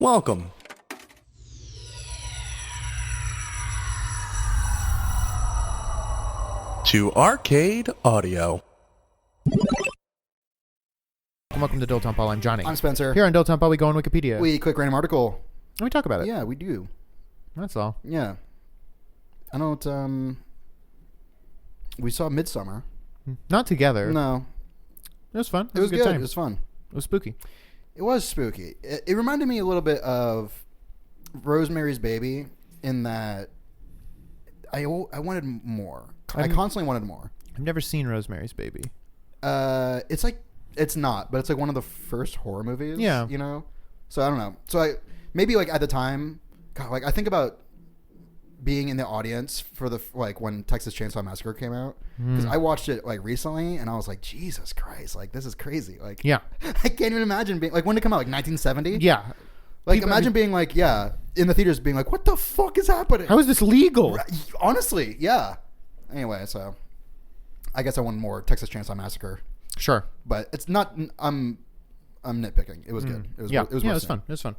Welcome to Arcade Audio. Welcome to Dilettante. I'm Johnny. I'm Spencer. Here on Dilettante, we go on Wikipedia. We quick random article. And we talk about it. Yeah, we do. That's all. Yeah. I don't, we saw Midsummer. Not together. No. It was fun. It was a good. time. It was fun. It was spooky. It was spooky. It reminded me a little bit of Rosemary's Baby in that I wanted more. I constantly wanted more. I've never seen Rosemary's Baby. It's like, it's not, but it's like one of the first horror movies. Yeah. You know? So I don't know. So maybe like at the time, God, like I think about being in the audience for when Texas Chainsaw Massacre came out, because I watched it like recently and I was like, Jesus Christ, like this is crazy. Like, yeah, I can't even imagine being like, when did it come out? Like 1970? Yeah. Like imagine being like, yeah, in the theaters being like, what the fuck is happening? How is this legal? Honestly, yeah. Anyway, so I guess I want more Texas Chainsaw Massacre. Sure, But it's not. I'm nitpicking. It was good. It was. Yeah, It was. It worth was seeing. fun. It was fun.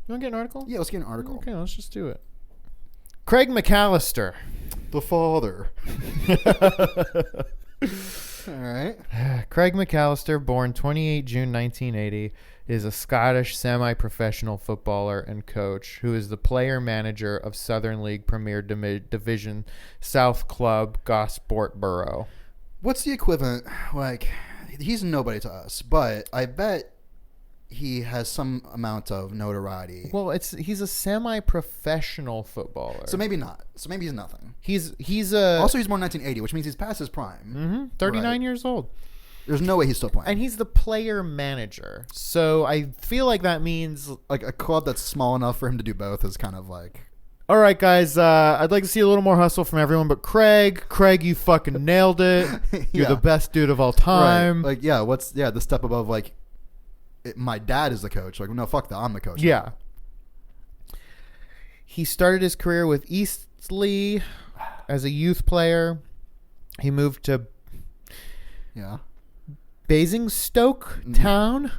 You want to get an article? Yeah, let's get an article. Okay, let's just do it. Craig McAllister. The father. All right. Craig McAllister, born 28 June 1980, is a Scottish semi-professional footballer and coach who is the player-manager of Southern League Premier Division South club Gosport Borough. What's the equivalent? Like, he's nobody to us, but I bet he has some amount of notoriety. Well, he's a semi-professional footballer. So maybe not. So maybe he's nothing. He's Also, he's born 1980, which means he's past his prime. 39 years old. There's no way he's still playing. And he's the player manager. So I feel like that means like a club that's small enough for him to do both is kind of like, all right, guys, I'd like to see a little more hustle from everyone but Craig. Craig, you fucking nailed it. You're the best dude of all time. Right. Like, the step above, like, my dad is the coach. Like, no, fuck that. I'm the coach. Yeah. He started his career with Eastleigh as a youth player. He moved to Basingstoke Town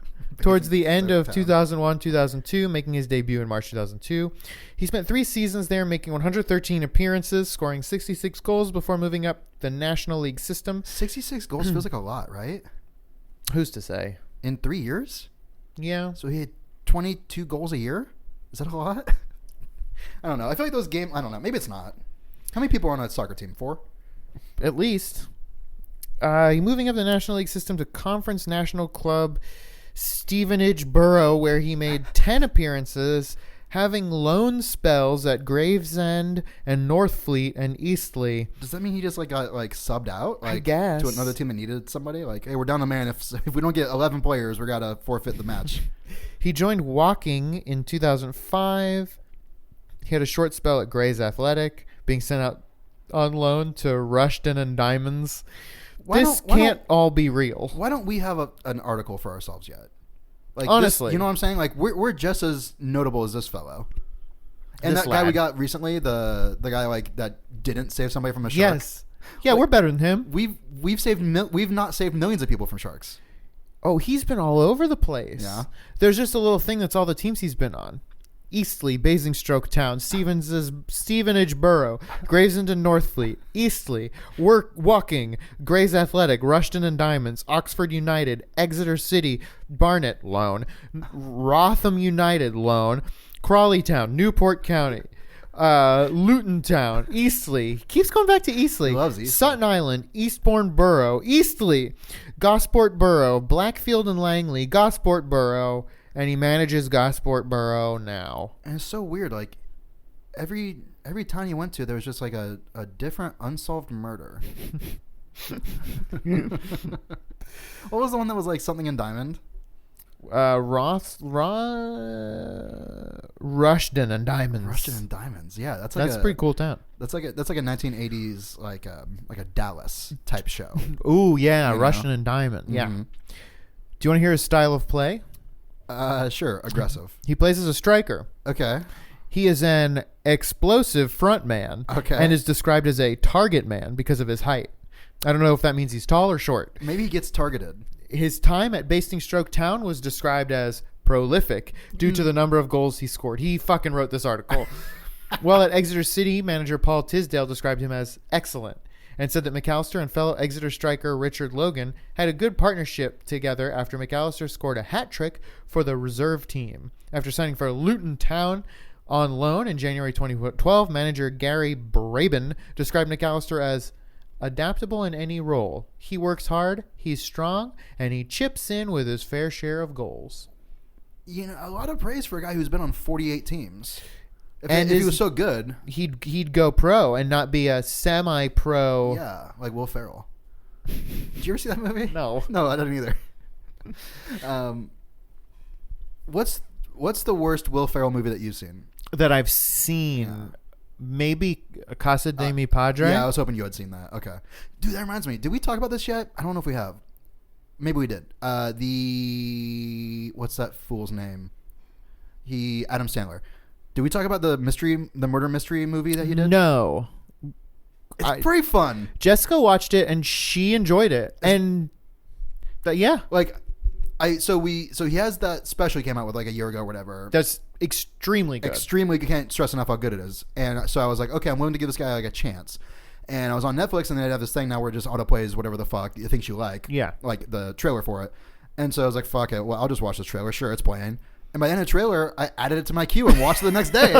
towards the end of 2001-2002, making his debut in March 2002. He spent 3 seasons there, making 113 appearances, scoring 66 goals before moving up the National League system. 66 goals feels like a lot, right? Who's to say? In 3 years? Yeah. So he had 22 goals a year? Is that a lot? I don't know. I feel like those games, I don't know. Maybe it's not. How many people are on a soccer team? 4? At least. Moving up the National League system to Conference National Club Stevenage Borough, where he made 10 appearances, having loan spells at Gravesend and Northfleet and Eastleigh. Does that mean he just got subbed out? I guess. To another team that needed somebody? Like, hey, we're down a man. If we don't get 11 players, we got to forfeit the match. He joined Woking in 2005. He had a short spell at Grays Athletic, being sent out on loan to Rushden and Diamonds. This can't all be real. Why don't we have an article for ourselves yet? Like, honestly, you know what I'm saying? Like, we're just as notable as this fellow. And this that guy lad we got recently, the guy that didn't save somebody from a shark. Yes. Yeah, we're better than him. We've not saved millions of people from sharks. Oh, he's been all over the place. Yeah. There's just a little thing that's all the teams he's been on. Eastleigh, Basingstoke Town, Stevenage Borough, Gravesend and Northfleet, Eastleigh, Woking, Grays Athletic, Rushden and Diamonds, Oxford United, Exeter City, Barnet loan, Rotham United loan, Crawley Town, Newport County, Luton Town, Eastleigh. Keeps going back to Eastleigh. He loves Eastleigh. Sutton Island, Eastbourne Borough, Eastleigh, Gosport Borough, Blackfield and Langley, Gosport Borough. And he manages Gosport Borough now. And it's so weird. Like, every town he went to, there was just like a different unsolved murder. What was the one that was like something in Diamond? Rushden and Diamonds. Rushden and Diamonds. Yeah, that's a pretty cool town. That's like a 1980s like a Dallas type show. Ooh, yeah, Rushden and Diamond. Yeah. Mm-hmm. Do you want to hear his style of play? Sure. Aggressive. He plays as a striker. Okay. He is an explosive front man. Okay. And is described as a target man because of his height. I don't know if that means he's tall or short. Maybe he gets targeted. His time at Basingstoke Town was described as prolific due to the number of goals he scored. He fucking wrote this article. While at Exeter City, manager Paul Tisdale described him as excellent and said that McAllister and fellow Exeter striker Richard Logan had a good partnership together after McAllister scored a hat trick for the reserve team. After signing for Luton Town on loan in January 2012, manager Gary Braben described McAllister as adaptable in any role. He works hard, he's strong, and he chips in with his fair share of goals. You know, a lot of praise for a guy who's been on 48 teams. If he was so good, he'd go pro and not be a semi-pro. Yeah, like Will Ferrell. Did you ever see that movie? No, I didn't either. What's the worst Will Ferrell movie that you've seen? That I've seen. Yeah. Maybe Casa de Mi Padre. Yeah, I was hoping you had seen that. Okay, dude, that reminds me. Did we talk about this yet? I don't know if we have. Maybe we did. What's that fool's name? Adam Sandler. Did we talk about the murder mystery movie that he did? No. It's pretty fun. Jessica watched it and she enjoyed it. Yeah. Like, so he has that special he came out with like a year ago or whatever. That's extremely good. Extremely, you can't stress enough how good it is. And so I was like, okay, I'm willing to give this guy like a chance. And I was on Netflix, and they have this thing now where it just autoplays whatever the fuck you think you like. Yeah. Like the trailer for it. And so I was like, fuck it. Well, I'll just watch this trailer. Sure, it's playing. And by the end of the trailer, I added it to my queue and watched it the next day.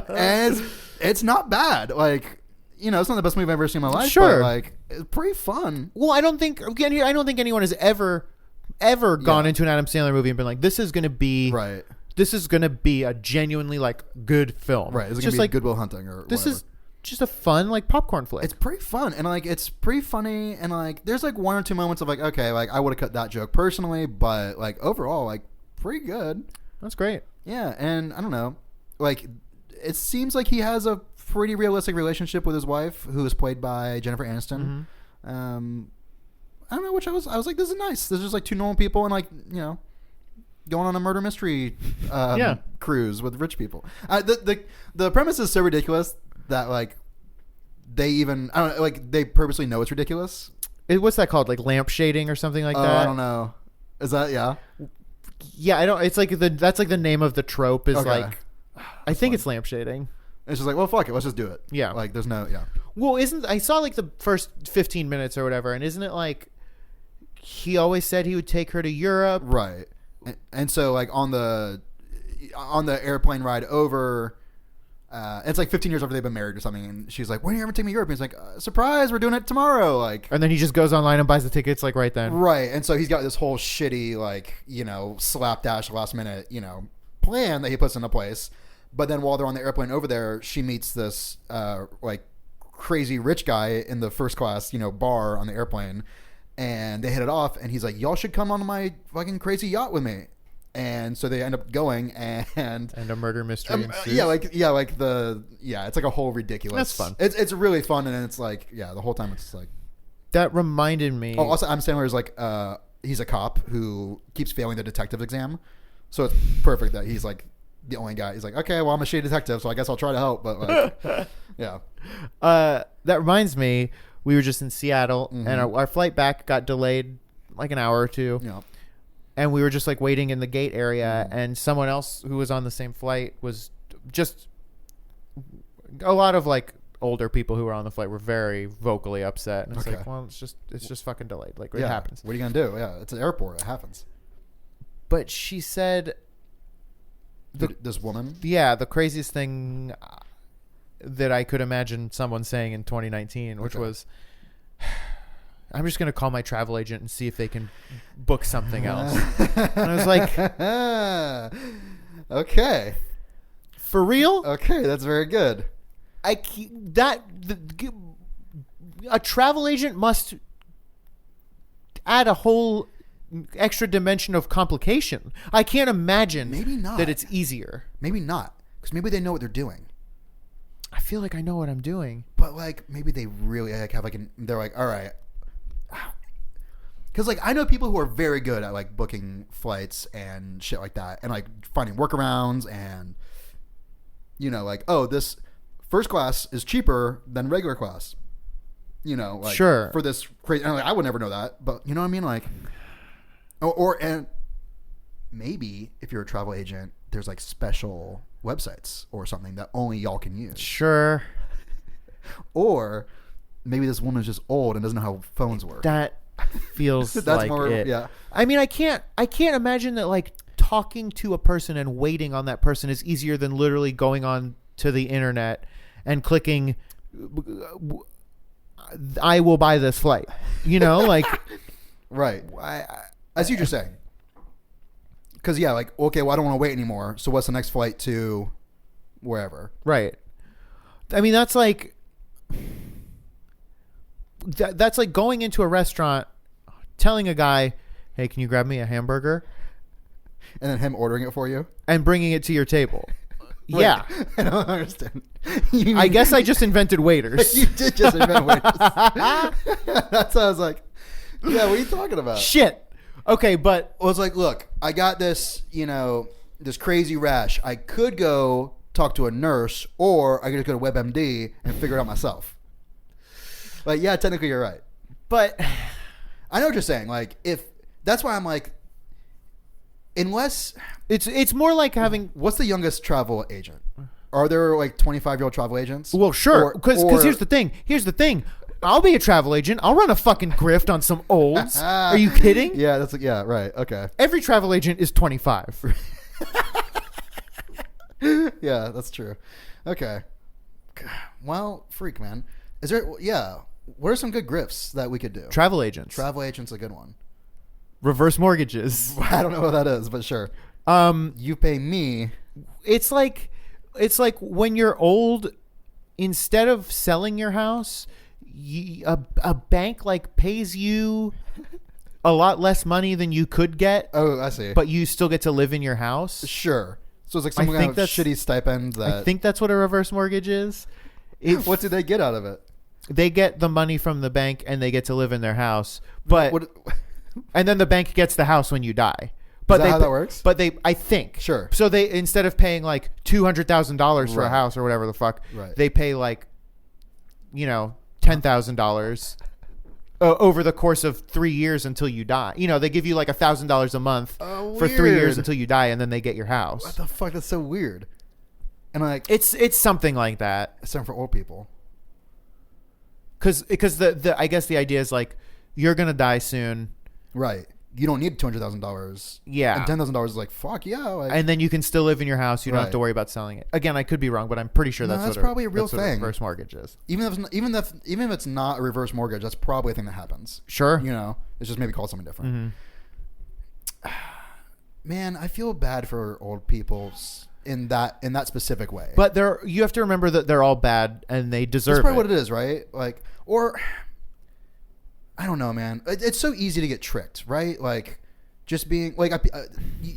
And it's not bad. Like, you know, it's not the best movie I've ever seen in my life. Sure. But like, it's pretty fun. Well, I don't think anyone has ever gone into an Adam Sandler movie and been like, this is going to be right. This is going to be a genuinely like good film. Right. It's going to be like Good Will Hunting or this whatever. Is just a fun like popcorn flick. It's pretty fun, and like it's pretty funny, and like there's like one or two moments of like, okay, like I would have cut that joke personally, but like overall, like pretty good. That's great. Yeah, and I don't know, like it seems like he has a pretty realistic relationship with his wife, who is played by Jennifer Aniston. Mm-hmm. I don't know, which I was like, this is nice. There's just like two normal people, and like, you know, going on a murder mystery cruise with rich people. The premise is so ridiculous that like they even I don't know, like they purposely know it's ridiculous. What's that called? Like lamp shading or something like that? I don't know. Is that Yeah, I don't. It's like that's like the name of the trope is okay. Like I think it's lamp shading. It's just like, well, fuck it, let's just do it. Yeah, like there's no Well, I saw like the first 15 minutes or whatever, and isn't it like he always said he would take her to Europe, right? And so like on the airplane ride over. It's like 15 years after they've been married or something, and she's like, when are you ever taking me to Europe? And he's like, surprise, we're doing it tomorrow. Like, and then he just goes online and buys the tickets like right then. Right. And so he's got this whole shitty, like, you know, slapdash last minute, you know, plan that he puts into place. But then while they're on the airplane over there, she meets this like crazy rich guy in the first class, you know, bar on the airplane, and they hit it off, and he's like, y'all should come on my fucking crazy yacht with me. And so they end up going, and a murder mystery ensues. It's like a whole ridiculous. That's fun. It's really fun, and it's like the whole time it's like. That reminded me. Oh, also Adam Sandler is like he's a cop who keeps failing the detective exam, so it's perfect that he's like the only guy. He's like, okay, well I'm a shitty detective, so I guess I'll try to help, but like, yeah. That reminds me, we were just in Seattle, mm-hmm. and our flight back got delayed like an hour or two. Yeah. And we were just like waiting in the gate area, and someone else who was on the same flight was just a lot of like older people who were on the flight were very vocally upset. And it's like, well, it's just fucking delayed. Like it happens. What are you gonna do? Yeah, it's an airport. It happens. But she said, this woman. Yeah, the craziest thing that I could imagine someone saying in 2019, which was, I'm just going to call my travel agent and see if they can book something else. And I was like, okay. For real? Okay, that's very good. A travel agent must add a whole extra dimension of complication. I can't imagine that it's easier. Maybe not, because maybe they know what they're doing. I feel like I know what I'm doing. But like maybe they really like have like they're like, all right. Because like I know people who are very good at like booking flights and shit like that, and like finding workarounds, and you know, like, oh, this first class is cheaper than regular class, you know, like sure, for this crazy. And like, I would never know that, but you know what I mean, like, maybe if you're a travel agent, there's like special websites or something that only y'all can use. Sure. Or maybe this woman's just old and doesn't know how phones work. That feels That's like more, it. yeah. I mean, I can't imagine that like talking to a person and waiting on that person is easier than literally going on to the internet and clicking I will buy this flight. You know, like Right. I see what you're saying. Because, yeah, like, okay, well, I don't want to wait anymore. So what's the next flight to wherever? Right. I mean, that's like that's like going into a restaurant, telling a guy, "Hey, can you grab me a hamburger?" And then him ordering it for you? And bringing it to your table. Wait, yeah. I don't understand. I guess I just invented waiters. You did just invent waiters. That's how I was like, yeah, what are you talking about? Shit. Okay, but Well, it's like, look, I got this, this crazy rash. I could go talk to a nurse, or I could just go to WebMD and figure it out myself. Like, yeah, technically you're right. but I know what you're saying. Like, if that's why I'm like, unless it's more like having what's the youngest travel agent? Are there like 25-year-old travel agents? well, sure, Or- because or- here's the thing. I'll be a travel agent. I'll run a fucking grift on some olds. Are you kidding? Yeah, that's yeah, right. Okay. Every travel agent is 25. Yeah, that's true. Okay. Well, freak, man. Is there? Yeah. What are some good grifts that we could do? Travel agents. Travel agent's a good one. Reverse mortgages. I don't know what that is, but sure. You pay me. It's like when you're old, instead of selling your house, a bank like pays you a lot less money than you could get, Oh, I see. but you still get to live in your house. Sure. So it's like some I kind think of that's- shitty stipend that. I think that's what a reverse mortgage is. What do they get out of it? They get the money from the bank and they get to live in their house, but What? and then the bank gets the house when you die. But that how that works? But I think Sure. So they, instead of paying like $200,000 for a Right. house or whatever the fuck, Right. they pay like, $10,000 over the course of 3 years until you die. They give you like $1,000 a month for 3 years Weird. until you die, and then they get your What house. the fuck? That's so weird. And like, It's something like that. it's time for old people. Because the I guess the idea is like you're gonna die soon. Right. You don't need $200,000. Yeah. And $10,000 is like, fuck yeah. Like, And then you can still live in your house. You don't have to Right. worry about selling it. Again, I could be wrong, but I'm pretty sure No, that's that's what probably a real that's what thing. reverse mortgage is. even if it's not a reverse mortgage, that's probably a thing that happens. Sure. It's just maybe called something different. Mhm. Man, I feel bad for old people in that specific way. But you have to remember that they're all bad and they deserve that's probably it. what it is, right? Like, or I don't know, man. It's so easy to get tricked, right? Like, just being like,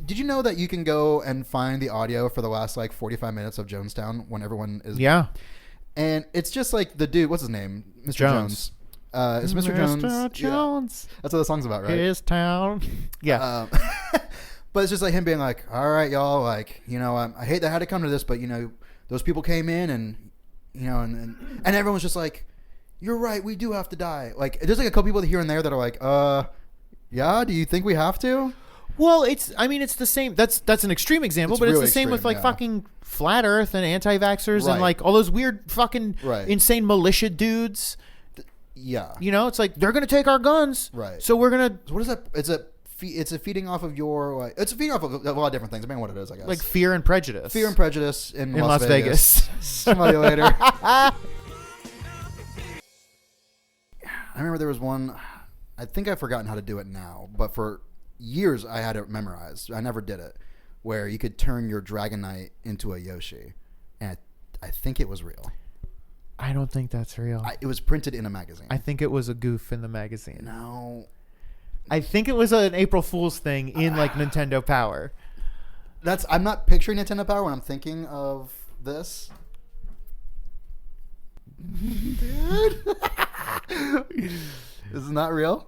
did you know that you can go and find the audio for the last like 45 minutes of Jonestown when everyone is Yeah. And it's just like the dude, what's his name? Mr. Jones. It's Mr. Jones. Mr. Jones. Yeah. That's what the song's about, right? His town. Yeah. But it's just like him being like, all right, y'all, like, I hate that I had to come to this, but, those people came in and, and everyone's just like, you're right, we do have to die. Like, there's like a couple people here and there that are like, yeah, do you think we have to? Well, it's the same. That's an extreme example, It's but it's really the same with extreme, like yeah. fucking flat Earth and anti-vaxxers Right. and like all those weird fucking Right. insane militia dudes. Yeah. It's like they're gonna take our guns, Right. So we're gonna So what is that? It's a feeding off of your, like, it's a feeding off of a lot of different things. I mean, what it is, I guess. like fear and prejudice. Fear and Prejudice in Las Vegas. Smell you later. I remember there was one, I think I've forgotten how to do it now, but for years I had it memorized. I never did it, where you could turn your Dragonite into a Yoshi. And I think it was real. I don't think that's real. It was printed in a magazine. I think it was a goof in the magazine. No. I think it was an April Fool's thing in like Nintendo Power. I'm not picturing Nintendo Power when I'm thinking of this. Dude. This is not real?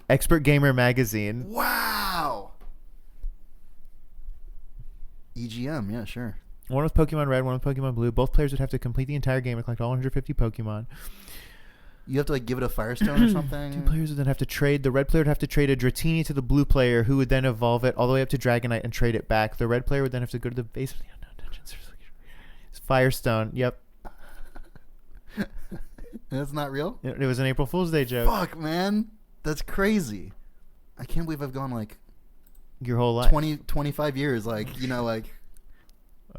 Expert Gamer Magazine. Wow. EGM, yeah, sure. One with Pokemon Red, one with Pokemon Blue. Both players would have to complete the entire game and collect all 150 Pokemon. You have to like give it a Firestone or something. Two players would then have to trade. The red player would have to trade a Dratini to the blue player, who would then evolve it all the way up to Dragonite and trade it back. The red player would then have to go to the base of the unknown dungeons. It's Firestone. Yep. That's not real? It was an April Fool's Day joke. Fuck, man. That's crazy. I can't believe I've gone like Your whole life. 25 years. Like, you know, like,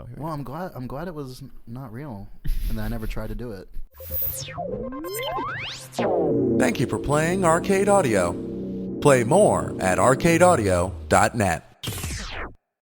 Oh, here we well, I'm glad it was not real. And that I never tried to do it. Thank you for playing Arcade Audio. Play more at arcadeaudio.net.